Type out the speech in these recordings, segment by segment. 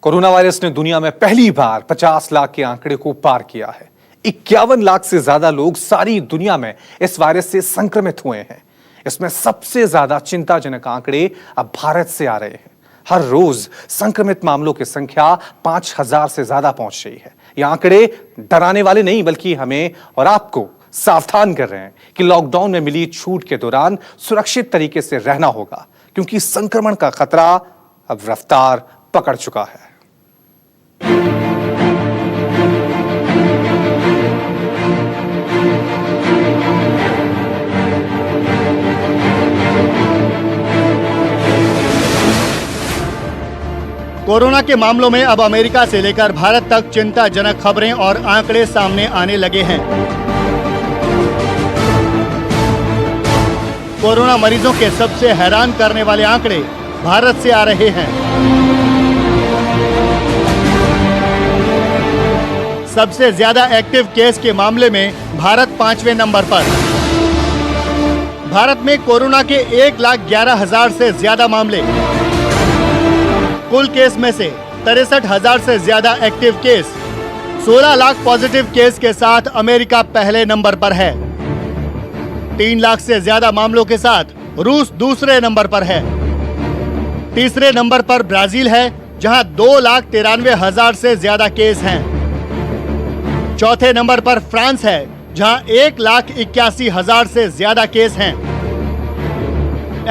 Corona virus ने दुनिया में पहली बार 50 लाख के आंकड़े को पार किया है। 51 लाख से ज्यादा लोग सारी दुनिया में इस वायरस से संक्रमित हुए हैं। इसमें सबसे ज्यादा चिंताजनक आंकड़े अब भारत से आ रहे हैं। हर रोज संक्रमित मामलों की संख्या 5000 से ज्यादा पहुंच रही है। ये आंकड़े डराने वाले नहीं बल्कि हमें और आपको सावधान कर रहे हैं कि लॉकडाउन में मिली छूट के दौरान सुरक्षित तरीके से रहना होगा, क्योंकि संक्रमण का खतरा अब रफ्तार पकड़ चुका है। कोरोना के मामलों में अब अमेरिका से लेकर भारत तक चिंताजनक खबरें और आंकड़े सामने आने लगे हैं। कोरोना मरीजों के सबसे हैरान करने वाले आंकड़े भारत से आ रहे हैं। सबसे ज्यादा एक्टिव केस के मामले में भारत 5वें नंबर पर। भारत में कोरोना के 1,11,000 से ज्यादा मामले। कुल केस में से 63,000 से ज्यादा active case. 16 lakh positive case के साथ अमेरिका पहले नंबर पर है। 3 लाख से ज्यादा मामलों के साथ रूस दूसरे नंबर पर है। तीसरे नंबर पर ब्राजील है, जहां 2,93,000 से ज्यादा केस हैं। चौथे नंबर पर फ्रांस है, जहां 1,81,000 से ज्यादा केस हैं।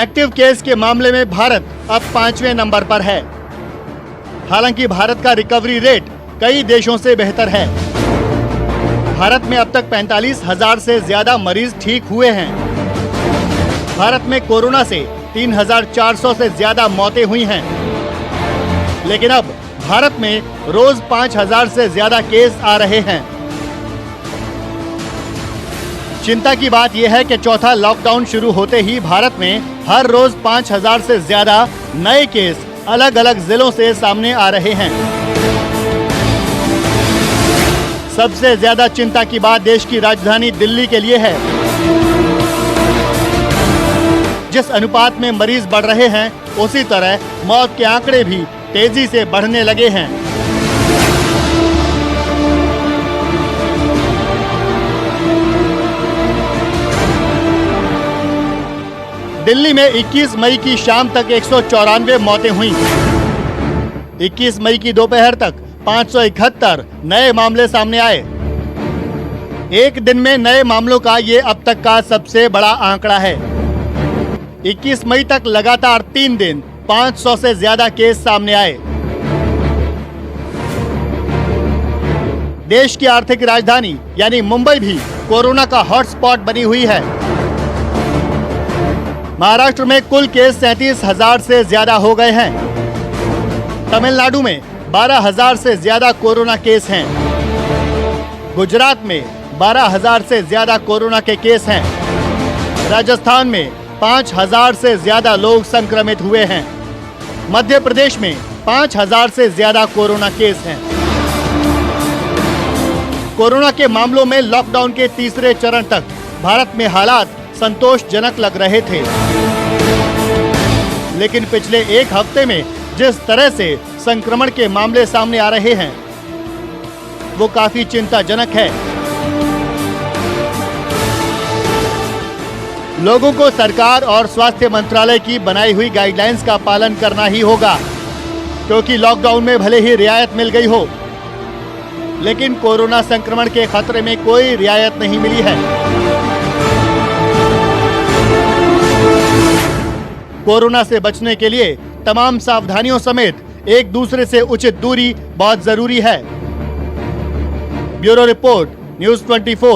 एक्टिव केस के मामले में भारत अब 5वें नंबर पर है। हालांकि भारत का रिकवरी रेट कई देशों से बेहतर है। भारत में अब तक 45,000 से ज्यादा मरीज ठीक हुए हैं। भारत में कोरोना से 3,400 से ज्यादा मौतें हुई हैं। लेकिन अब भारत में रोज 5,000 से ज्यादा केस आ रहे हैं। चिंता की बात यह है कि चौथा लॉकडाउन शुरू होते ही भारत में हर रोज 5,000 से ज्यादा नए केस अलग अलग जिलों से सामने आ रहे हैं। सबसे ज्यादा चिंता की बात देश की राजधानी दिल्ली के लिए है। जिस अनुपात में मरीज बढ़ रहे हैं, उसी तरह मौत के आंकड़े भी तेजी से बढ़ने लगे हैं। दिल्ली में 21 मई की शाम तक 194 मौतें हुईं। 21 मई की दोपहर तक 571 नए मामले सामने आए। एक दिन में नए मामलों का ये अब तक का सबसे बड़ा आंकड़ा है। 21 मई तक लगातार 3 दिन 500 से ज्यादा केस सामने आए। देश की आर्थिक राजधानी यानी मुंबई भी कोरोना का हॉटस्पॉट बनी हुई है। महाराष्ट्र में कुल केस 37,000 से ज्यादा हो गए हैं। तमिलनाडु में 12,000 से ज्यादा कोरोना केस हैं। गुजरात में 12,000 से ज्यादा कोरोना के केस हैं। राजस्थान में 5,000 से ज्यादा लोग संक्रमित हुए हैं। मध्य प्रदेश में 5,000 से ज्यादा कोरोना केस हैं। कोरोना के मामलों में लॉकडाउन के तीसरे चरण तक भारत में हालात संतोषजनक लग रहे थे, लेकिन पिछले एक हफ्ते में जिस तरह से संक्रमण के मामले सामने आ रहे हैं, वो काफी चिंताजनक है। लोगों को सरकार और स्वास्थ्य मंत्रालय की बनाई हुई गाइडलाइंस का पालन करना ही होगा, क्योंकि लॉकडाउन में भले ही रियायत मिल गई हो, लेकिन कोरोना संक्रमण के खतरे में कोई रियायत नहीं मिली है। कोरोना से बचने के लिए तमाम सावधानियों समेत एक दूसरे से उचित दूरी बहुत जरूरी है। Bureau report, news 24।